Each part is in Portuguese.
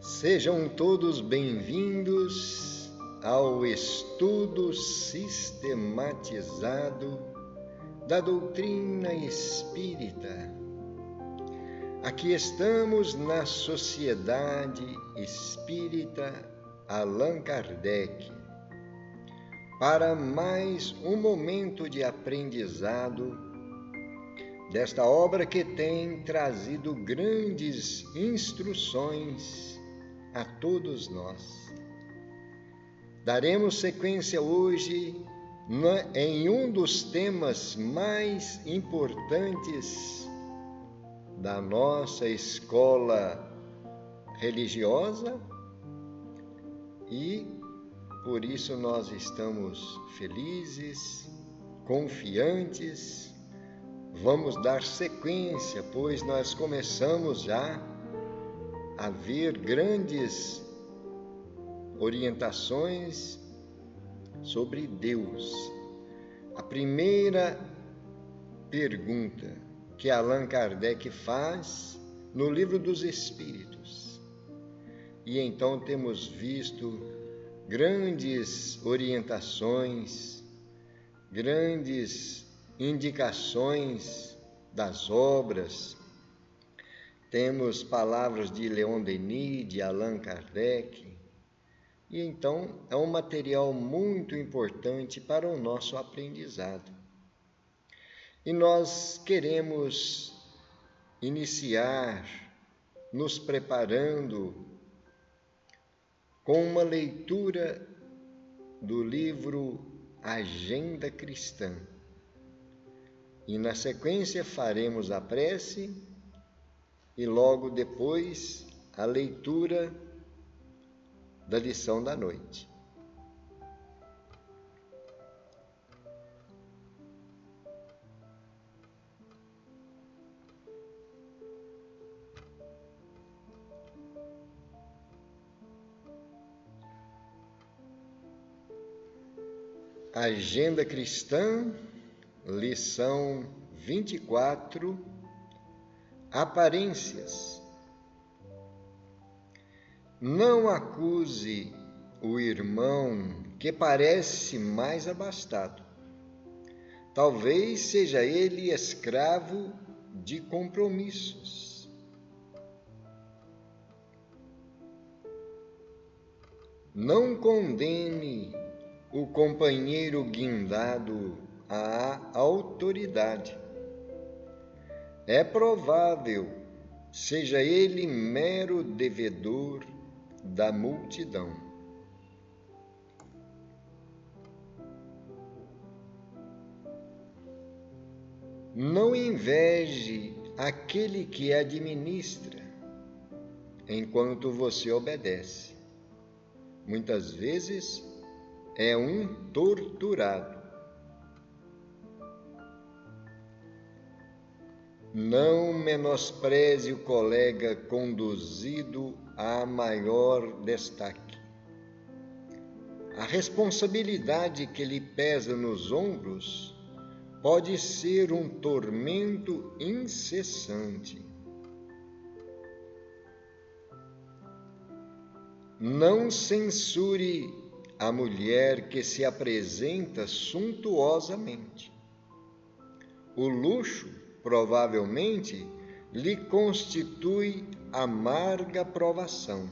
Sejam todos bem-vindos ao estudo sistematizado da doutrina espírita. Aqui estamos na Sociedade Espírita Allan Kardec para mais um momento de aprendizado desta obra que tem trazido grandes instruções a todos nós. Daremos sequência hoje em um dos temas mais importantes da nossa escola religiosa e por isso nós estamos felizes, confiantes. Vamos dar sequência, pois nós começamos já a ver grandes orientações sobre Deus. A primeira pergunta que Allan Kardec faz no Livro dos Espíritos. E então temos visto grandes orientações, grandes indicações das obras. Temos palavras de Leon Denis, de Allan Kardec, e então é um material muito importante para o nosso aprendizado. E nós queremos iniciar nos preparando com uma leitura do livro Agenda Cristã. E na sequência faremos a prece e logo depois a leitura da lição da noite. Agenda Cristã, lição 24, Aparências. Não acuse o irmão que parece mais abastado. Talvez seja ele escravo de compromissos. Não condene o companheiro guindado à autoridade. É provável seja ele mero devedor da multidão. Não inveje aquele que administra, enquanto você obedece. Muitas vezes é um torturado. Não menospreze o colega conduzido a maior destaque. A responsabilidade que lhe pesa nos ombros pode ser um tormento incessante. Não censure a mulher que se apresenta suntuosamente. O luxo provavelmente lhe constitui amarga provação.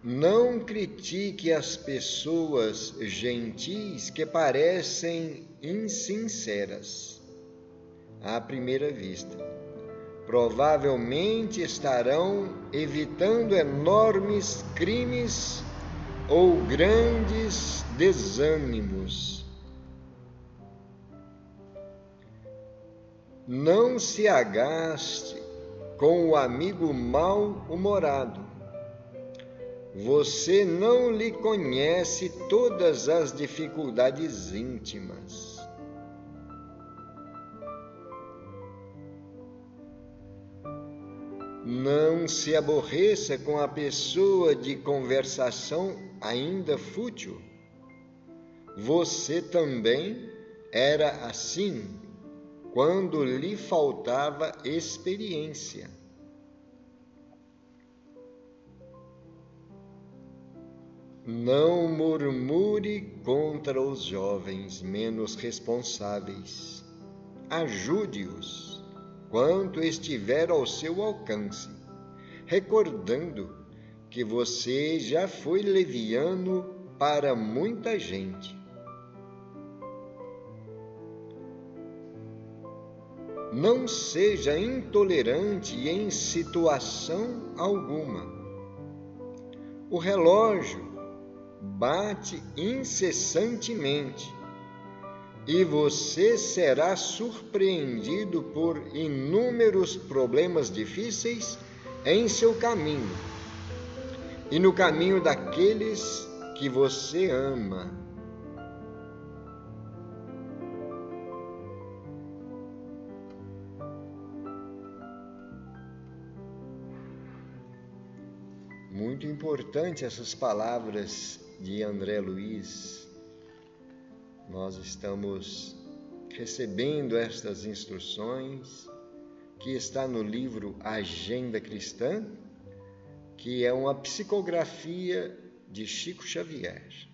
Não critique as pessoas gentis que parecem insinceras à primeira vista. Provavelmente estarão evitando enormes crimes ou grandes desânimos. Não se agaste com o amigo mal-humorado. Você não lhe conhece todas as dificuldades íntimas. Não se aborreça com a pessoa de conversação ainda fútil. Você também era assim quando lhe faltava experiência. Não murmure contra os jovens menos responsáveis. Ajude-os quanto estiver ao seu alcance, recordando que você já foi leviano para muita gente. Não seja intolerante em situação alguma. O relógio bate incessantemente e você será surpreendido por inúmeros problemas difíceis em seu caminho e no caminho daqueles que você ama. Muito importante essas palavras de André Luiz. Nós estamos recebendo estas instruções que está no livro Agenda Cristã, que é uma psicografia de Chico Xavier.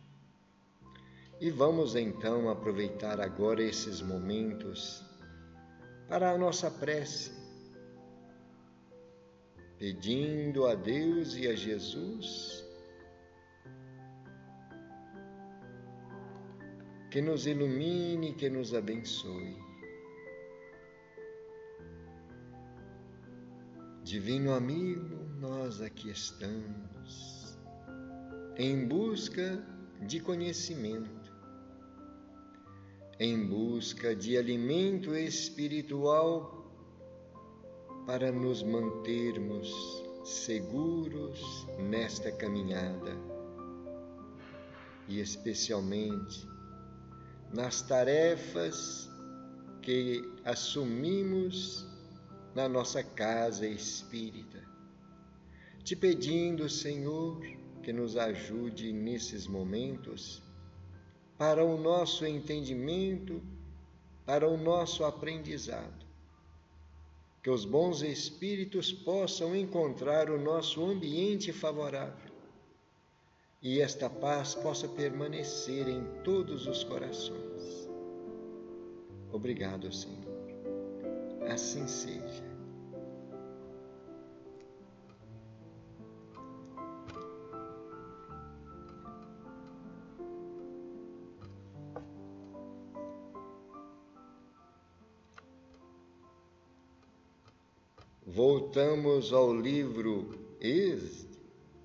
E vamos então aproveitar agora esses momentos para a nossa prece, pedindo a Deus e a Jesus que nos ilumine, que nos abençoe. Divino amigo, nós aqui estamos, em busca de conhecimento, em busca de alimento espiritual para nos mantermos seguros nesta caminhada e especialmente nas tarefas que assumimos na nossa casa espírita, te pedindo, Senhor, que nos ajude nesses momentos para o nosso entendimento, para o nosso aprendizado, que os bons espíritos possam encontrar o nosso ambiente favorável e esta paz possa permanecer em todos os corações. Obrigado, Senhor. Assim seja. Voltamos ao livro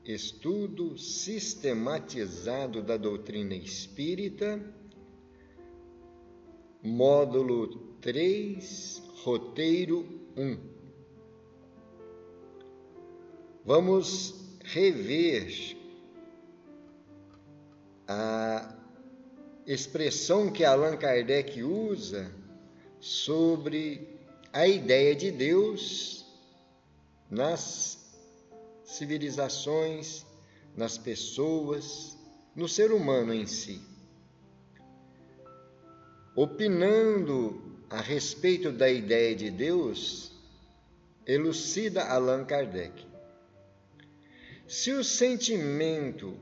Estudo Sistematizado da Doutrina Espírita, módulo 3, roteiro 1. Vamos rever a expressão que Allan Kardec usa sobre a ideia de Deus nas civilizações, nas pessoas, no ser humano em si. Opinando a respeito da ideia de Deus, elucida Allan Kardec: se o sentimento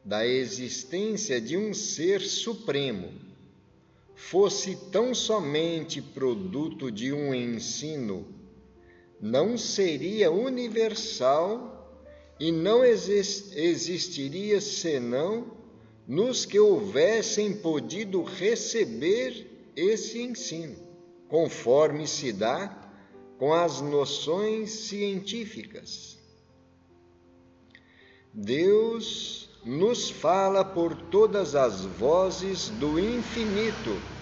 da existência de um ser supremo fosse tão somente produto de um ensino, não seria universal e não existiria senão nos que houvessem podido receber esse ensino, conforme se dá com as noções científicas. Deus nos fala por todas as vozes do infinito.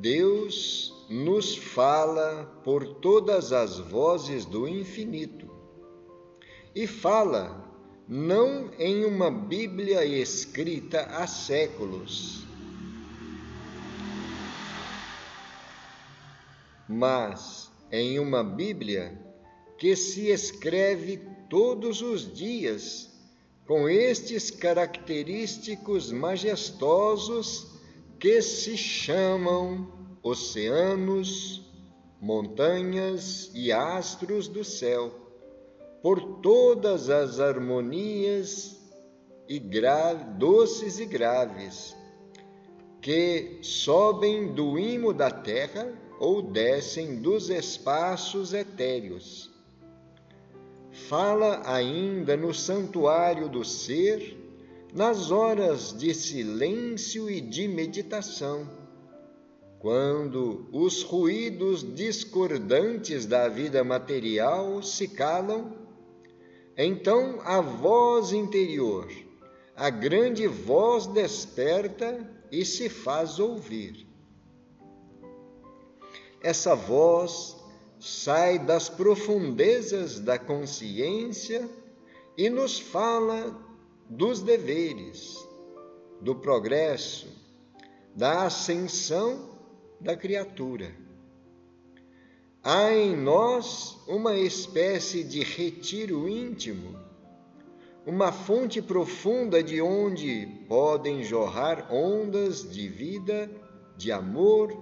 Deus nos fala por todas as vozes do infinito e fala não em uma Bíblia escrita há séculos, mas em uma Bíblia que se escreve todos os dias com estes característicos majestosos que se chamam oceanos, montanhas e astros do céu, por todas as harmonias e doces e graves, que sobem do imo da terra ou descem dos espaços etéreos. Fala ainda no santuário do ser, nas horas de silêncio e de meditação, quando os ruídos discordantes da vida material se calam. Então a voz interior, a grande voz, desperta e se faz ouvir. Essa voz sai das profundezas da consciência e nos fala dos deveres, do progresso, da ascensão da criatura. Há em nós uma espécie de retiro íntimo, uma fonte profunda de onde podem jorrar ondas de vida, de amor,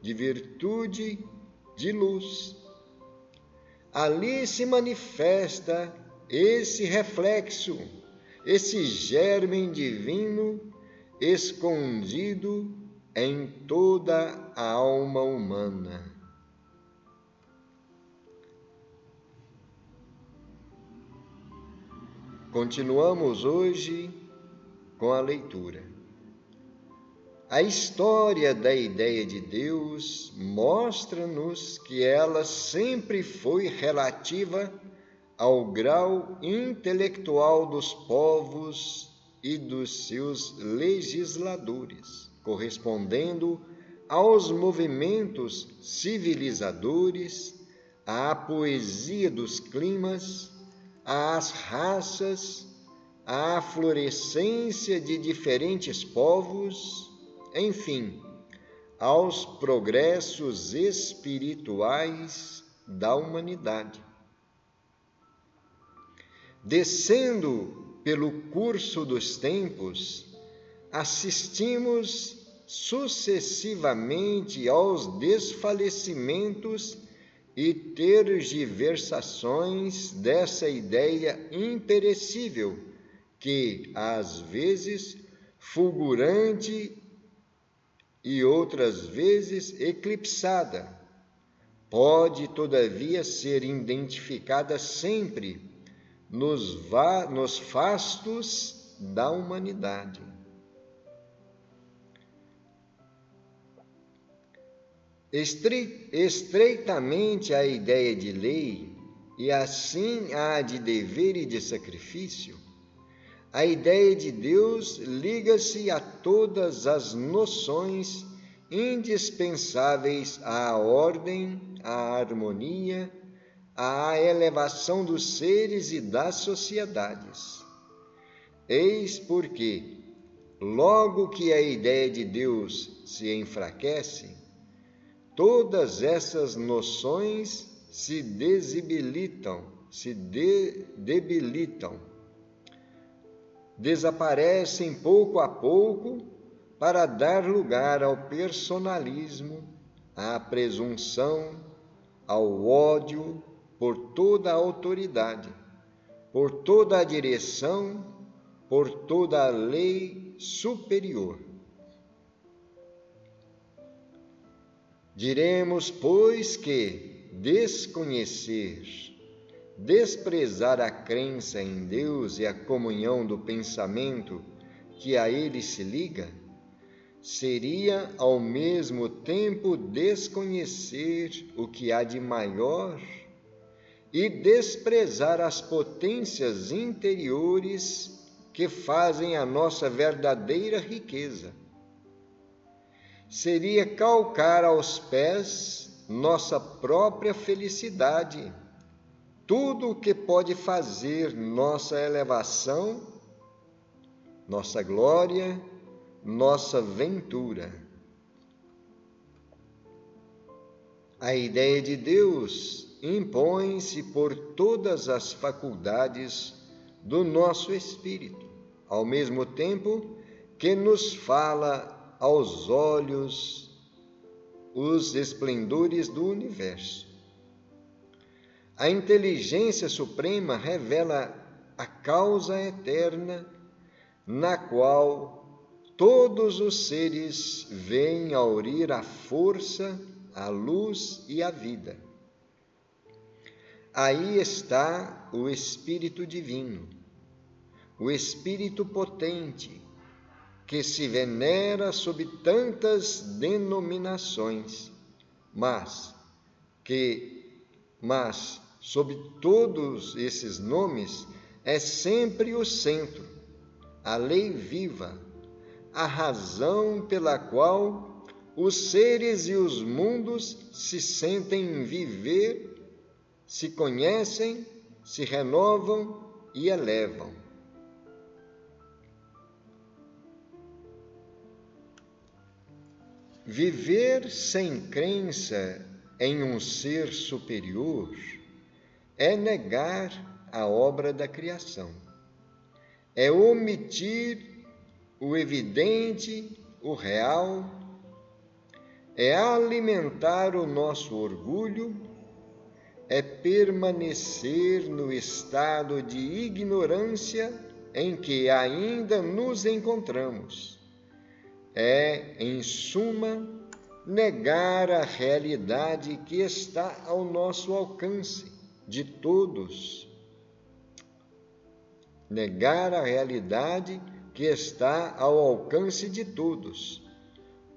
de virtude, de luz. Ali se manifesta esse reflexo, esse germe divino escondido em toda a alma humana. Continuamos hoje com a leitura. A história da ideia de Deus mostra-nos que ela sempre foi relativa ao grau intelectual dos povos e dos seus legisladores, correspondendo aos movimentos civilizadores, à poesia dos climas, às raças, à florescência de diferentes povos, enfim, aos progressos espirituais da humanidade. Descendo pelo curso dos tempos, assistimos sucessivamente aos desfalecimentos e tergiversações dessa ideia imperecível que, às vezes, fulgurante e outras vezes eclipsada, pode, todavia, ser identificada sempre nos fastos da humanidade. Estreitamente a ideia de lei, e assim a de dever e de sacrifício, a ideia de Deus liga-se a todas as noções indispensáveis à ordem, à harmonia, à elevação dos seres e das sociedades. Eis porque, logo que a ideia de Deus se enfraquece, todas essas noções se debilitam, desaparecem pouco a pouco para dar lugar ao personalismo, à presunção, ao ódio por toda a autoridade, por toda a direção, por toda a lei superior. Diremos, pois, que desconhecer, desprezar a crença em Deus e a comunhão do pensamento que a ele se liga, seria ao mesmo tempo desconhecer o que há de maior e desprezar as potências interiores que fazem a nossa verdadeira riqueza. Seria calcar aos pés nossa própria felicidade, tudo o que pode fazer nossa elevação, nossa glória, nossa ventura. A ideia de Deus impõe-se por todas as faculdades do nosso espírito, ao mesmo tempo que nos fala aos olhos os esplendores do universo. A inteligência suprema revela a causa eterna na qual todos os seres vêm aurir a força, a luz e a vida. Aí está o Espírito Divino, o Espírito potente, que se venera sob tantas denominações, mas sob todos esses nomes é sempre o centro, a lei viva, a razão pela qual os seres e os mundos se sentem viver, se conhecem, se renovam e elevam. Viver sem crença em um ser superior é negar a obra da criação, é omitir o evidente, o real, é alimentar o nosso orgulho, é permanecer no estado de ignorância em que ainda nos encontramos. É, em suma, negar a realidade que está ao nosso alcance, de todos. Negar a realidade que está ao alcance de todos,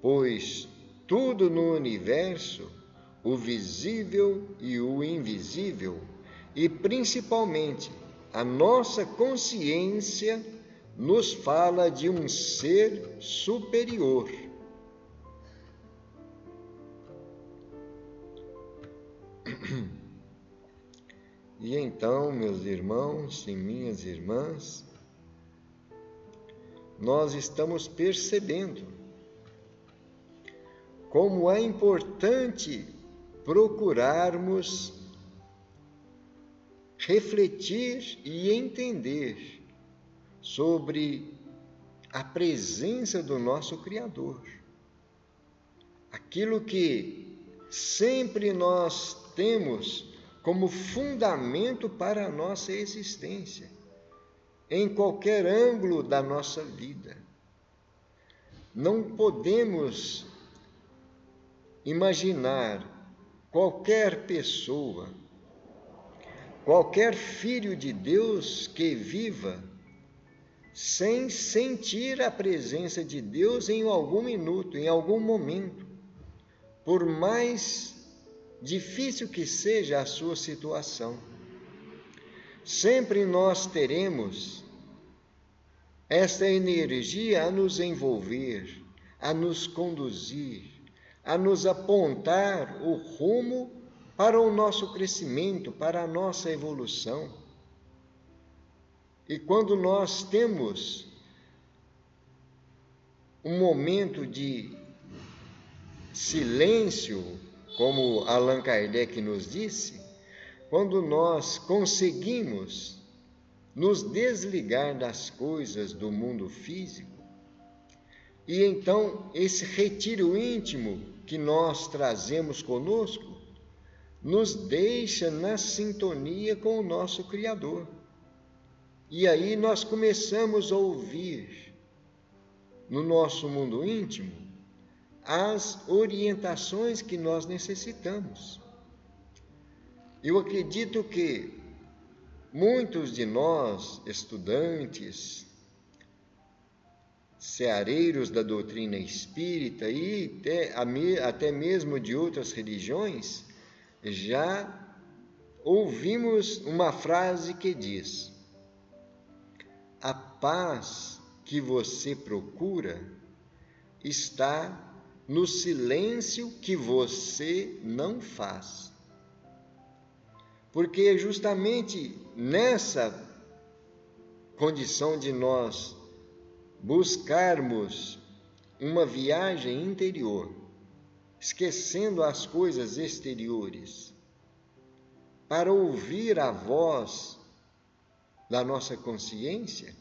pois tudo no universo, o visível e o invisível, e principalmente a nossa consciência, nos fala de um ser superior. E então, meus irmãos e minhas irmãs, nós estamos percebendo como é importante procurarmos refletir e entender sobre a presença do nosso Criador. Aquilo que sempre nós temos como fundamento para a nossa existência, em qualquer ângulo da nossa vida. Não podemos imaginar qualquer pessoa, qualquer filho de Deus que viva sem sentir a presença de Deus em algum minuto, em algum momento, por mais difícil que seja a sua situação. Sempre nós teremos esta energia a nos envolver, a nos conduzir, a nos apontar o rumo para o nosso crescimento, para a nossa evolução. E quando nós temos um momento de silêncio, como Allan Kardec nos disse, quando nós conseguimos nos desligar das coisas do mundo físico, e então esse retiro íntimo que nós trazemos conosco nos deixa na sintonia com o nosso Criador. E aí nós começamos a ouvir no nosso mundo íntimo as orientações que nós necessitamos. Eu acredito que muitos de nós, estudantes, seareiros da doutrina espírita e até mesmo de outras religiões, já ouvimos uma frase que diz: a paz que você procura está no silêncio que você não faz. Porque é justamente nessa condição de nós buscarmos uma viagem interior, esquecendo as coisas exteriores, para ouvir a voz da nossa consciência,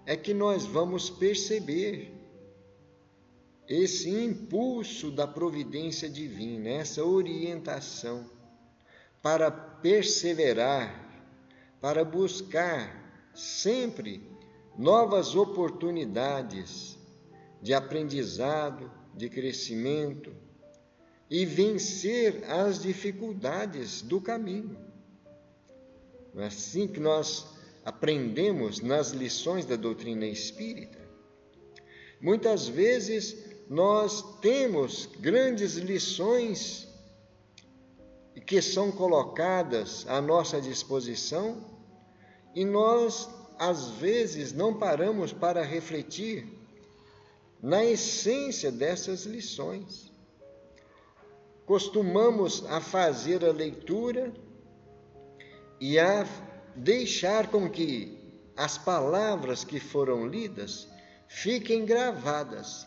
é que nós vamos perceber esse impulso da providência divina, essa orientação para perseverar, para buscar sempre novas oportunidades de aprendizado, de crescimento e vencer as dificuldades do caminho. É assim que nós aprendemos nas lições da doutrina espírita. Muitas vezes nós temos grandes lições que são colocadas à nossa disposição e nós, às vezes, não paramos para refletir na essência dessas lições. Costumamos a fazer a leitura e a deixar com que as palavras que foram lidas fiquem gravadas,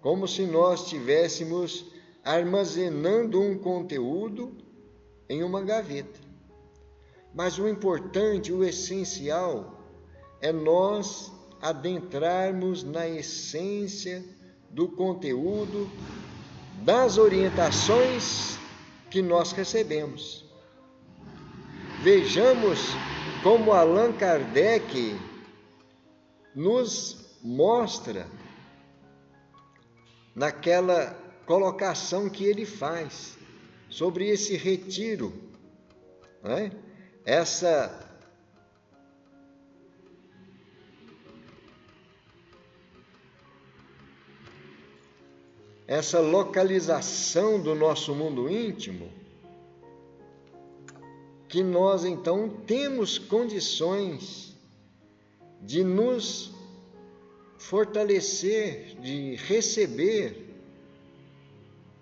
como se nós estivéssemos armazenando um conteúdo em uma gaveta. Mas o importante, o essencial, é nós adentrarmos na essência do conteúdo, das orientações que nós recebemos. Vejamos como Allan Kardec nos mostra naquela colocação que ele faz sobre esse retiro, né? Essa localização do nosso mundo íntimo, que nós então temos condições de nos fortalecer, de receber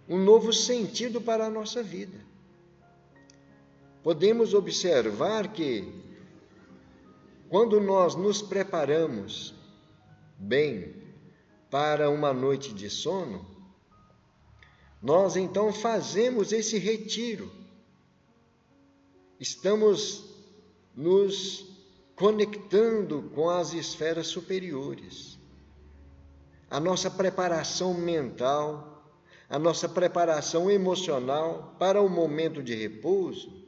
um novo sentido para a nossa vida. Podemos observar que, quando nós nos preparamos bem para uma noite de sono, nós então fazemos esse retiro. Estamos nos conectando com as esferas superiores. A nossa preparação mental, a nossa preparação emocional para o momento de repouso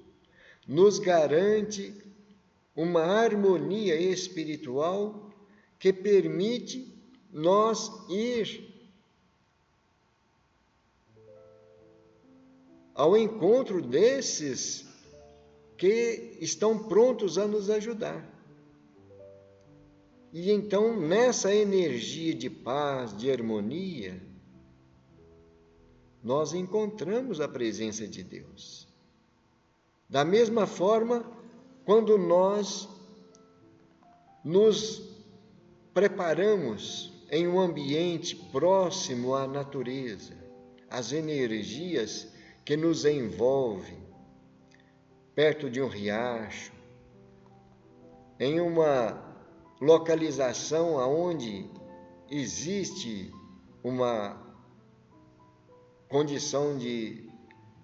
nos garante uma harmonia espiritual que permite nós ir ao encontro desses que estão prontos a nos ajudar. E então, nessa energia de paz, de harmonia, nós encontramos a presença de Deus. Da mesma forma, quando nós nos preparamos em um ambiente próximo à natureza, às energias que nos envolvem, perto de um riacho, em uma localização onde existe uma condição de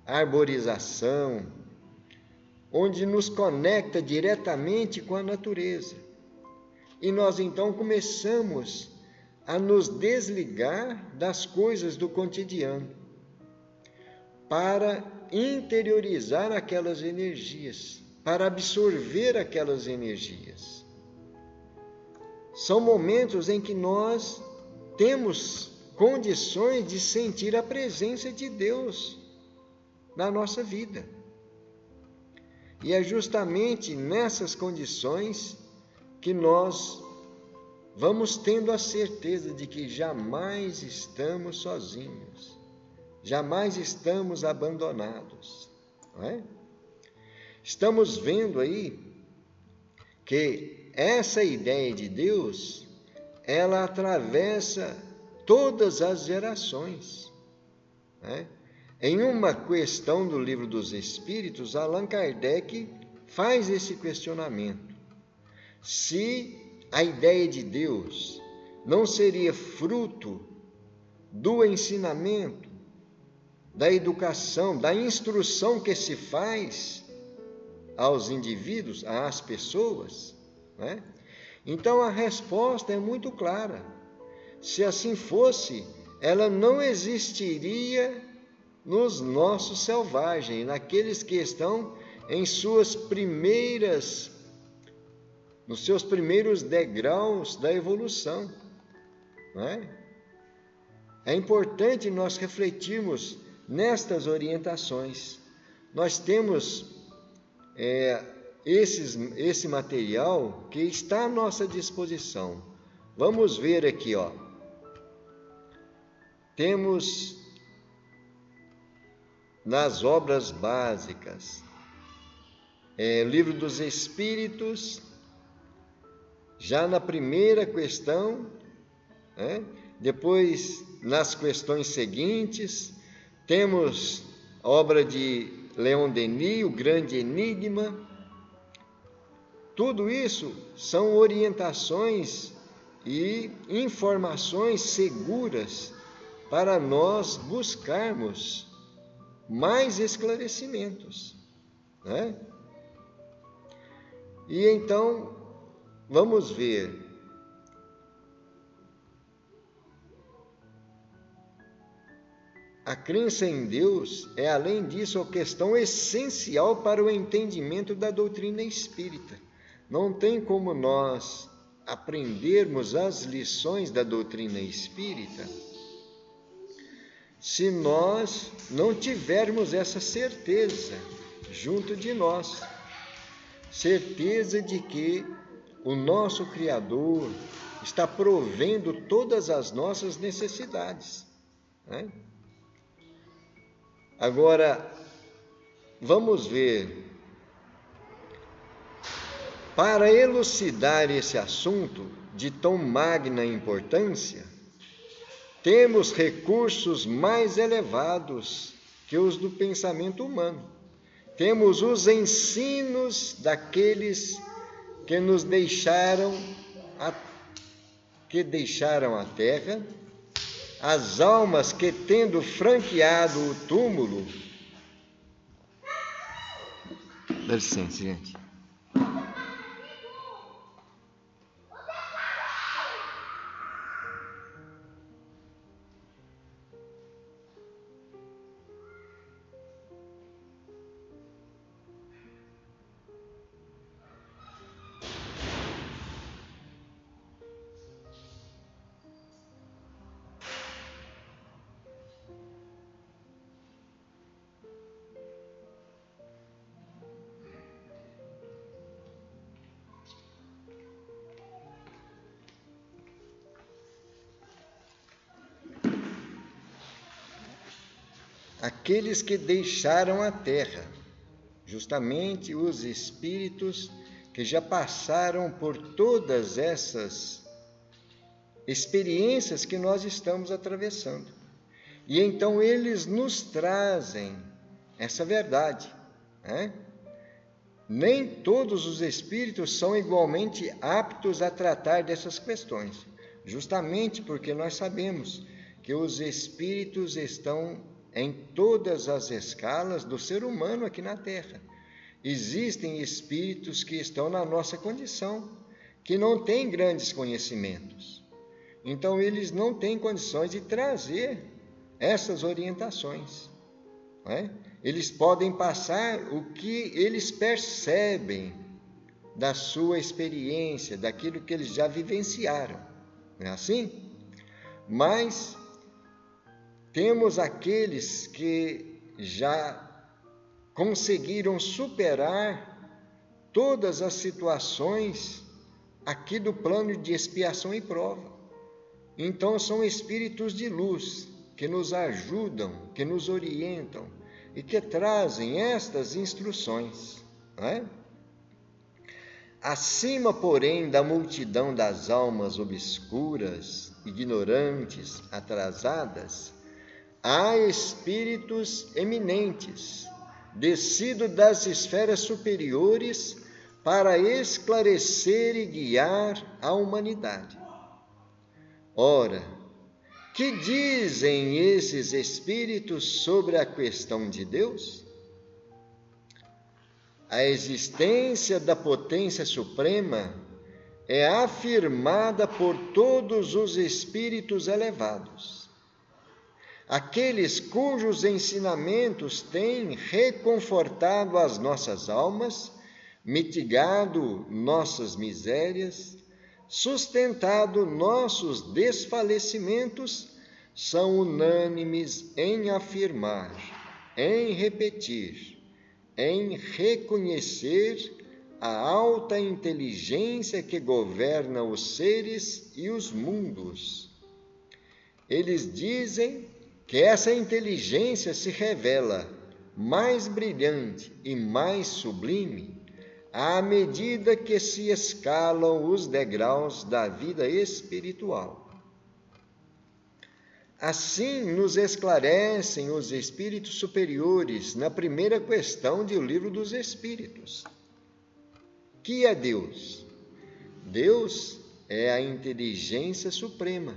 arborização, onde nos conecta diretamente com a natureza. E nós então começamos a nos desligar das coisas do cotidiano, para interiorizar aquelas energias, para absorver aquelas energias. São momentos em que nós temos condições de sentir a presença de Deus na nossa vida. E é justamente nessas condições que nós vamos tendo a certeza de que jamais estamos sozinhos, jamais estamos abandonados, não é? Estamos vendo aí que essa ideia de Deus, ela atravessa todas as gerações, né? Em uma questão do Livro dos Espíritos, Allan Kardec faz esse questionamento. Se a ideia de Deus não seria fruto do ensinamento, da educação, da instrução que se faz aos indivíduos, às pessoas, né? Então a resposta é muito clara. Se assim fosse, ela não existiria nos nossos selvagens, naqueles que estão nos seus primeiros degraus da evolução, não é? É importante nós refletirmos nestas orientações. Nós temos esse material que está à nossa disposição. Vamos ver aqui, ó. Temos nas obras básicas, Livro dos Espíritos, já na primeira questão, depois nas questões seguintes, temos a obra de Leon Denis, O Grande Enigma. Tudo isso são orientações e informações seguras para nós buscarmos mais esclarecimentos, né? E então, vamos ver. A crença em Deus é, além disso, a questão essencial para o entendimento da doutrina espírita. Não tem como nós aprendermos as lições da doutrina espírita se nós não tivermos essa certeza junto de nós. Certeza de que o nosso Criador está provendo todas as nossas necessidades, né? Agora, vamos ver. Para elucidar esse assunto de tão magna importância, temos recursos mais elevados que os do pensamento humano. Temos os ensinos daqueles que nos deixaram a terra, as almas que, tendo franqueado o túmulo... Dá licença, gente. Aqueles que deixaram a terra, justamente os espíritos que já passaram por todas essas experiências que nós estamos atravessando. E então eles nos trazem essa verdade, né? Nem todos os espíritos são igualmente aptos a tratar dessas questões, justamente porque nós sabemos que os espíritos estão em todas as escalas do ser humano aqui na Terra. Existem espíritos que estão na nossa condição, que não têm grandes conhecimentos. Então, eles não têm condições de trazer essas orientações, não é? Eles podem passar o que eles percebem da sua experiência, daquilo que eles já vivenciaram, não é assim? Mas temos aqueles que já conseguiram superar todas as situações aqui do plano de expiação e prova. Então são espíritos de luz que nos ajudam, que nos orientam e que trazem estas instruções, não é? Acima, porém, da multidão das almas obscuras, ignorantes, atrasadas, há espíritos eminentes, descidos das esferas superiores para esclarecer e guiar a humanidade. Ora, que dizem esses espíritos sobre a questão de Deus? a existência da potência suprema é afirmada por todos os espíritos elevados, aqueles cujos ensinamentos têm reconfortado as nossas almas, mitigado nossas misérias, sustentado nossos desfalecimentos, são unânimes em afirmar, em repetir, em reconhecer a alta inteligência que governa os seres e os mundos. Eles dizem que essa inteligência se revela mais brilhante e mais sublime à medida que se escalam os degraus da vida espiritual. Assim nos esclarecem os espíritos superiores na primeira questão do Livro dos Espíritos. Que é Deus? Deus é a inteligência suprema,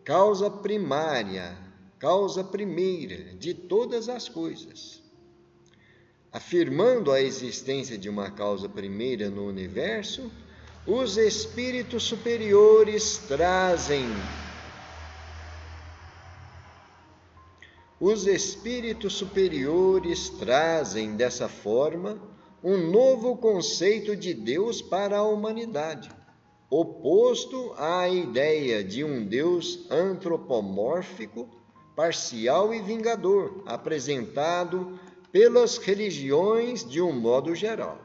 causa primária, causa primeira de todas as coisas. Afirmando a existência de uma causa primeira no universo, os espíritos superiores trazem dessa forma um novo conceito de Deus para a humanidade, oposto à ideia de um Deus antropomórfico, parcial e vingador, apresentado pelas religiões de um modo geral.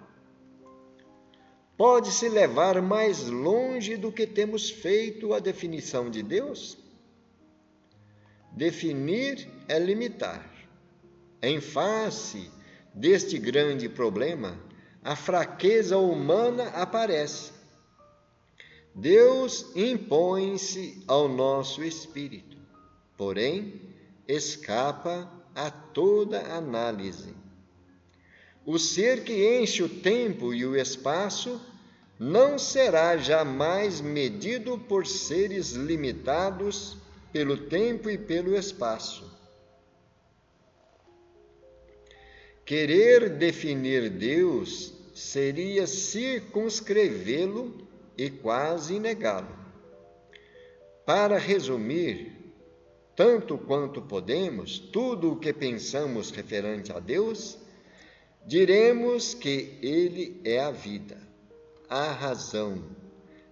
Pode-se levar mais longe do que temos feito a definição de Deus? Definir é limitar. Em face deste grande problema, a fraqueza humana aparece. Deus impõe-se ao nosso espírito, porém, escapa a toda análise. O ser que enche o tempo e o espaço não será jamais medido por seres limitados pelo tempo e pelo espaço. Querer definir Deus seria circunscrevê-lo e quase negá-lo. Para resumir, tanto quanto podemos, tudo o que pensamos referente a Deus, diremos que Ele é a vida, a razão,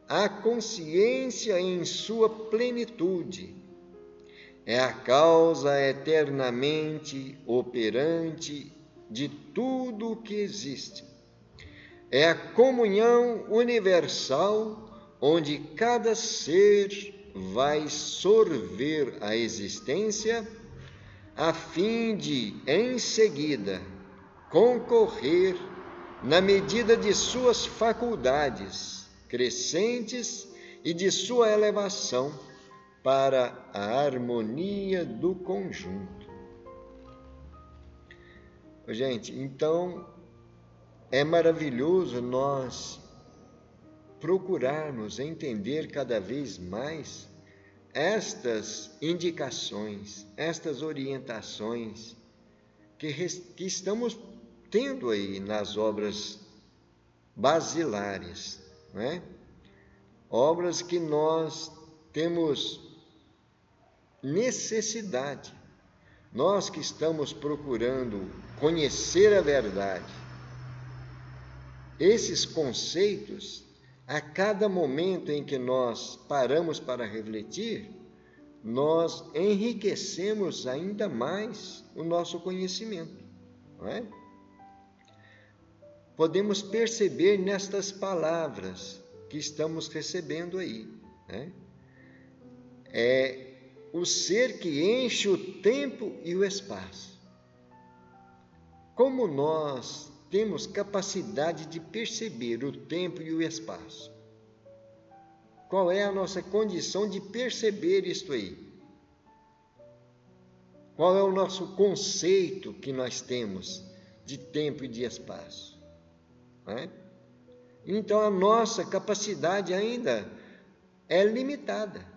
a consciência em sua plenitude, é a causa eternamente operante de tudo o que existe. É a comunhão universal onde cada ser vai sorver a existência a fim de, em seguida, concorrer, na medida de suas faculdades crescentes e de sua elevação, para a harmonia do conjunto. Gente, então é maravilhoso nós procurarmos entender cada vez mais estas indicações, estas orientações que estamos tendo aí nas obras basilares, não é? Obras que nós temos necessidade, nós que estamos procurando conhecer a verdade. Esses conceitos, a cada momento em que nós paramos para refletir, nós enriquecemos ainda mais o nosso conhecimento, não é? Podemos perceber nestas palavras que estamos recebendo aí, né? É o ser que enche o tempo e o espaço. Como nós temos capacidade de perceber o tempo e o espaço? Qual é a nossa condição de perceber isto aí? Qual é o nosso conceito que nós temos de tempo e de espaço? Não é? Então, a nossa capacidade ainda é limitada.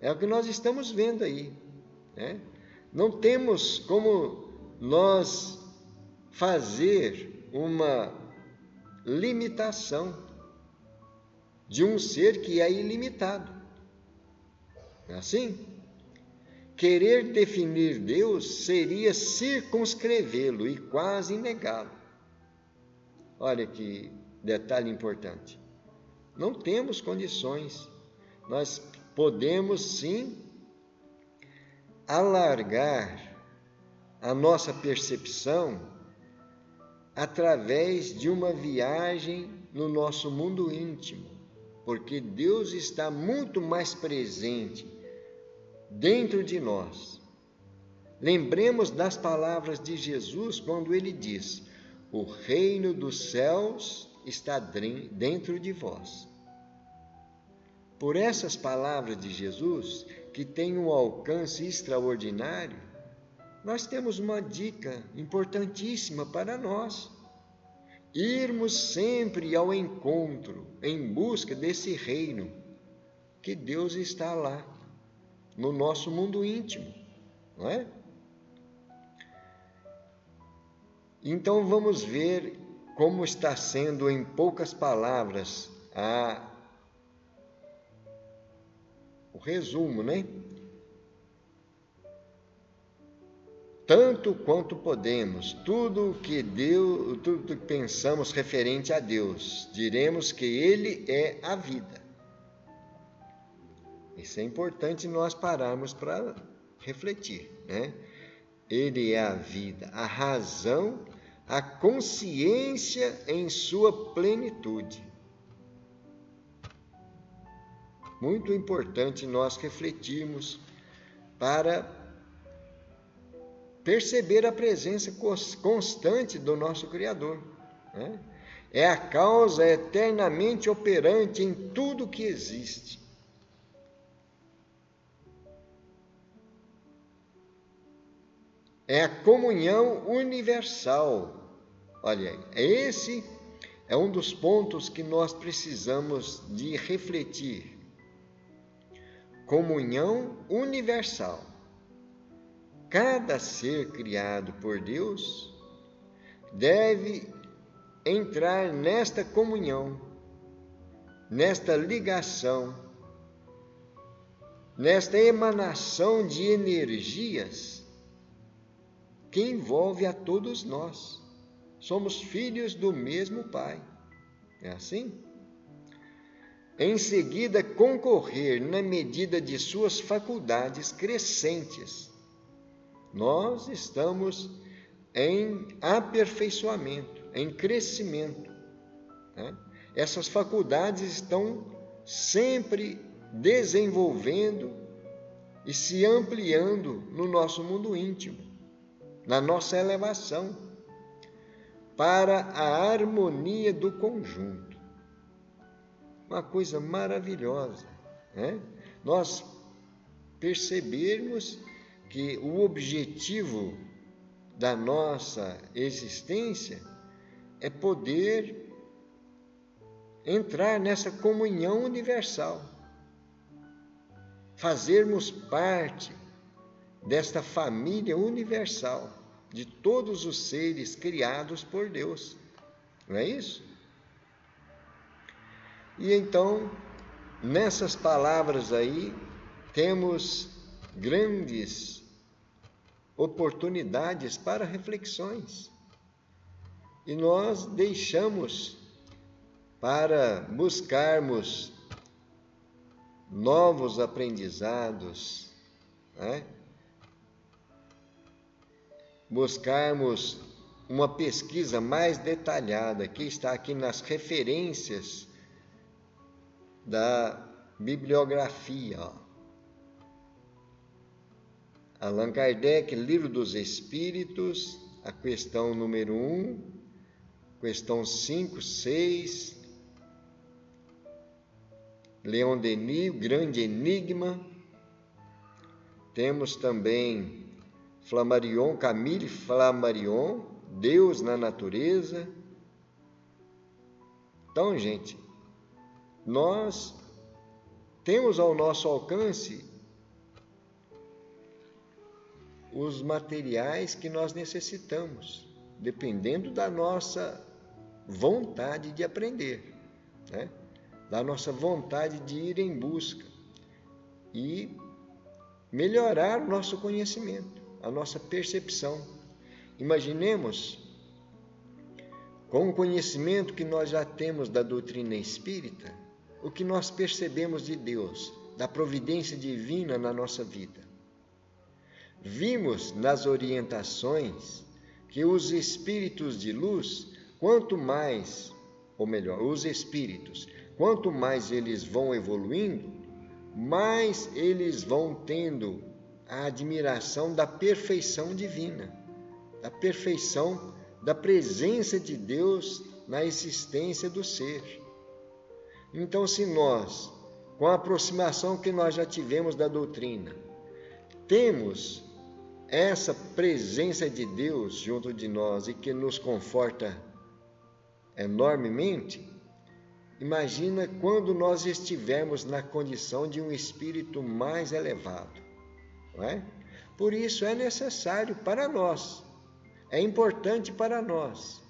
É o que nós estamos vendo aí, né? Não temos como nós fazer uma limitação de um ser que é ilimitado. Não é assim? Querer definir Deus seria circunscrevê-lo e quase negá-lo. Olha que detalhe importante. Não temos condições. Nós podemos sim alargar a nossa percepção através de uma viagem no nosso mundo íntimo, porque Deus está muito mais presente dentro de nós. Lembremos das palavras de Jesus quando ele diz: o reino dos céus está dentro de vós. Por essas palavras de Jesus, que tem um alcance extraordinário, nós temos uma dica importantíssima para nós: irmos sempre ao encontro, em busca desse reino, que Deus está lá, no nosso mundo íntimo, não é? Então vamos ver como está sendo, em poucas palavras, o resumo, né? Tanto quanto podemos, tudo que pensamos referente a Deus, diremos que Ele é a vida. Isso é importante nós pararmos para refletir, né? Ele é a vida, a razão, a consciência em sua plenitude. Muito importante nós refletirmos para perceber a presença constante do nosso Criador, né? É a causa eternamente operante em tudo que existe. É a comunhão universal. Olha, esse é um dos pontos que nós precisamos de refletir. Comunhão universal. Cada ser criado por Deus deve entrar nesta comunhão, nesta ligação, nesta emanação de energias que envolve a todos nós. Somos filhos do mesmo Pai. É assim? Em seguida, concorrer na medida de suas faculdades crescentes. Nós estamos em aperfeiçoamento, em crescimento, né? Essas faculdades estão sempre desenvolvendo e se ampliando no nosso mundo íntimo, na nossa elevação, para a harmonia do conjunto. Uma coisa maravilhosa, né? Nós percebermos que o objetivo da nossa existência é poder entrar nessa comunhão universal, fazermos parte desta família universal de todos os seres criados por Deus. Não é isso? E então, nessas palavras aí, temos grandes oportunidades para reflexões. E nós deixamos para buscarmos novos aprendizados, né? Buscarmos uma pesquisa mais detalhada, que está aqui nas referências da bibliografia. Allan Kardec, Livro dos Espíritos, a questão número 1, questão 5, 6, Leon Denis, o Grande Enigma. Temos também Flammarion, Camille Flammarion, Deus na Natureza. Então, gente, nós temos ao nosso alcance os materiais que nós necessitamos dependendo da nossa vontade de aprender, né? Da nossa vontade de ir em busca e melhorar o nosso conhecimento, a nossa percepção. Imaginemos, com o conhecimento que nós já temos da doutrina espírita, o que nós percebemos de Deus, da providência divina na nossa vida. Vimos nas orientações que os espíritos de luz, quanto mais, ou melhor, os espíritos, quanto mais eles vão evoluindo, mais eles vão tendo a admiração da perfeição divina, da perfeição da presença de Deus na existência do ser. Então, se nós, com a aproximação que nós já tivemos da doutrina, temos essa presença de Deus junto de nós e que nos conforta enormemente, imagina quando nós estivermos na condição de um espírito mais elevado, não é? Por isso é necessário para nós, é importante para nós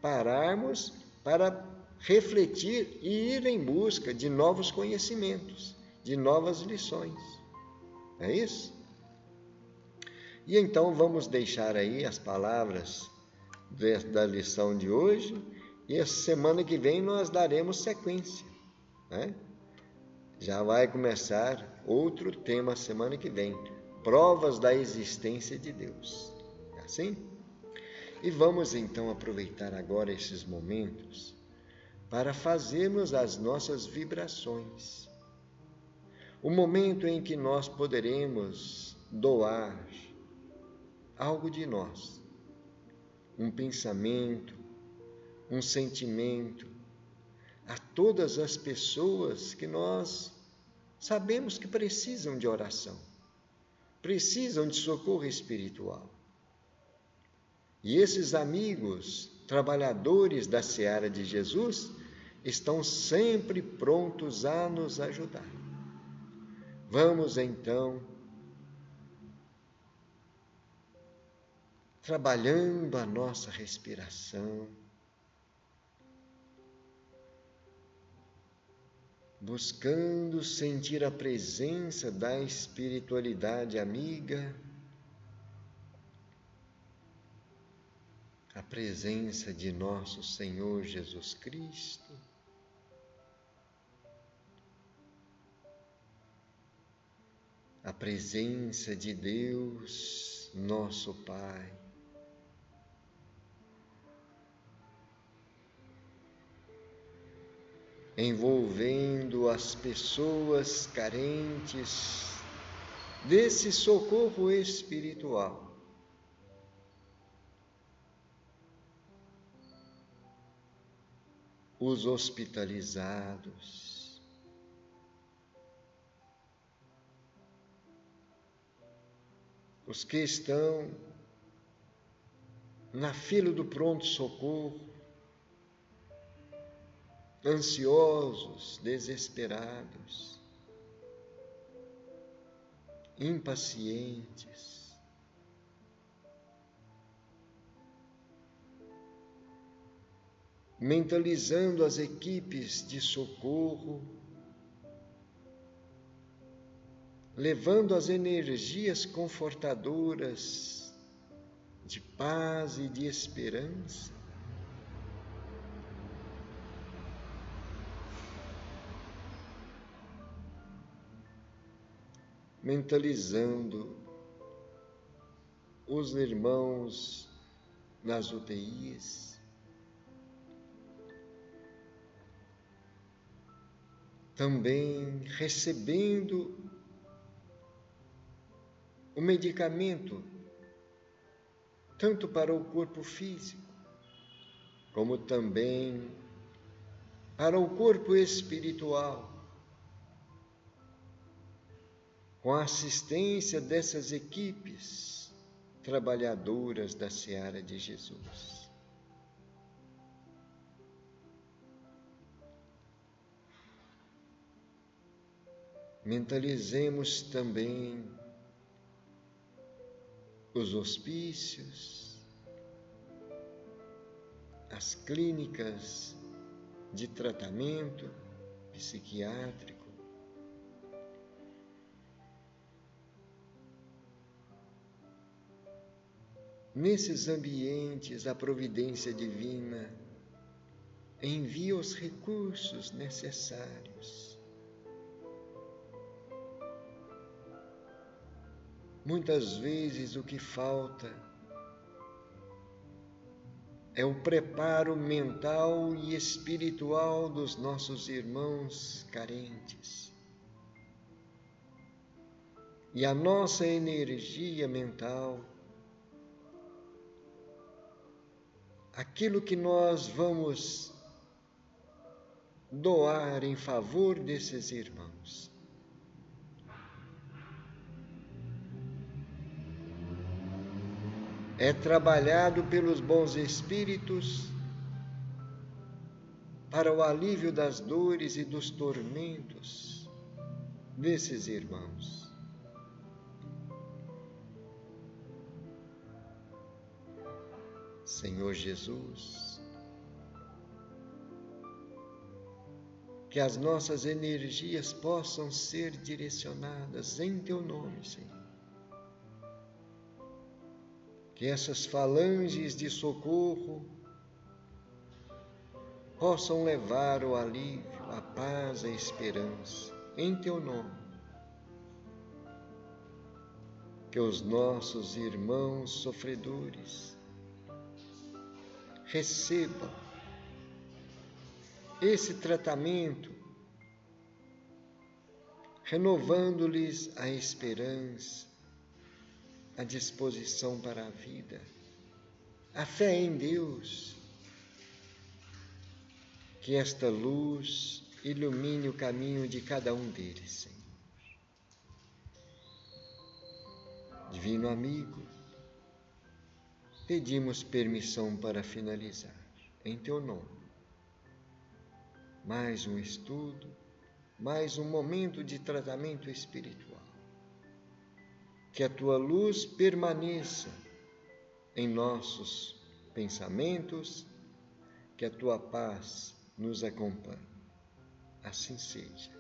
pararmos para refletir e ir em busca de novos conhecimentos, de novas lições. É isso? E então vamos deixar aí as palavras da lição de hoje, e a semana que vem nós daremos sequência, né? Já vai começar outro tema semana que vem, provas da existência de Deus. É assim? E vamos então aproveitar agora esses momentos para fazermos as nossas vibrações. O momento em que nós poderemos doar algo de nós, um pensamento, um sentimento, a todas as pessoas que nós sabemos que precisam de oração, precisam de socorro espiritual. E esses amigos, trabalhadores da seara de Jesus, estão sempre prontos a nos ajudar. Vamos então, trabalhando a nossa respiração, buscando sentir a presença da espiritualidade amiga, a presença de nosso Senhor Jesus Cristo, a presença de Deus, nosso Pai, envolvendo as pessoas carentes desse socorro espiritual. Os hospitalizados, os que estão na fila do pronto-socorro, ansiosos, desesperados, impacientes, mentalizando as equipes de socorro, levando as energias confortadoras de paz e de esperança. Mentalizando os irmãos nas UTIs, também recebendo o medicamento, tanto para o corpo físico, como também para o corpo espiritual, com a assistência dessas equipes trabalhadoras da seara de Jesus. Mentalizemos também os hospícios, as clínicas de tratamento psiquiátrico. Nesses ambientes, a providência divina envia os recursos necessários. Muitas vezes o que falta é o preparo mental e espiritual dos nossos irmãos carentes. E a nossa energia mental, aquilo que nós vamos doar em favor desses irmãos, é trabalhado pelos bons espíritos para o alívio das dores e dos tormentos desses irmãos. Senhor Jesus, que as nossas energias possam ser direcionadas em Teu nome, Senhor. Que essas falanges de socorro possam levar o alívio, a paz, a esperança, em Teu nome. Que os nossos irmãos sofredores recebam esse tratamento, renovando-lhes a esperança, a disposição para a vida, a fé em Deus. Que esta luz ilumine o caminho de cada um deles, Senhor. Divino amigo, pedimos permissão para finalizar, em Teu nome. Mais um estudo, mais um momento de tratamento espiritual. Que a Tua luz permaneça em nossos pensamentos, que a Tua paz nos acompanhe. Assim seja.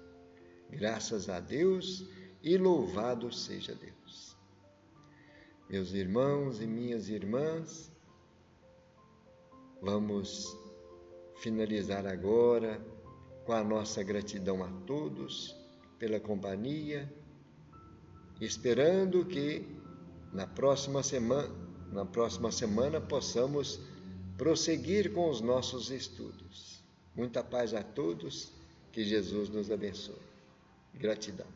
Graças a Deus e louvado seja Deus. Meus irmãos e minhas irmãs, vamos finalizar agora com a nossa gratidão a todos pela companhia, esperando que na próxima semana possamos prosseguir com os nossos estudos. Muita paz a todos, que Jesus nos abençoe. Gratidão.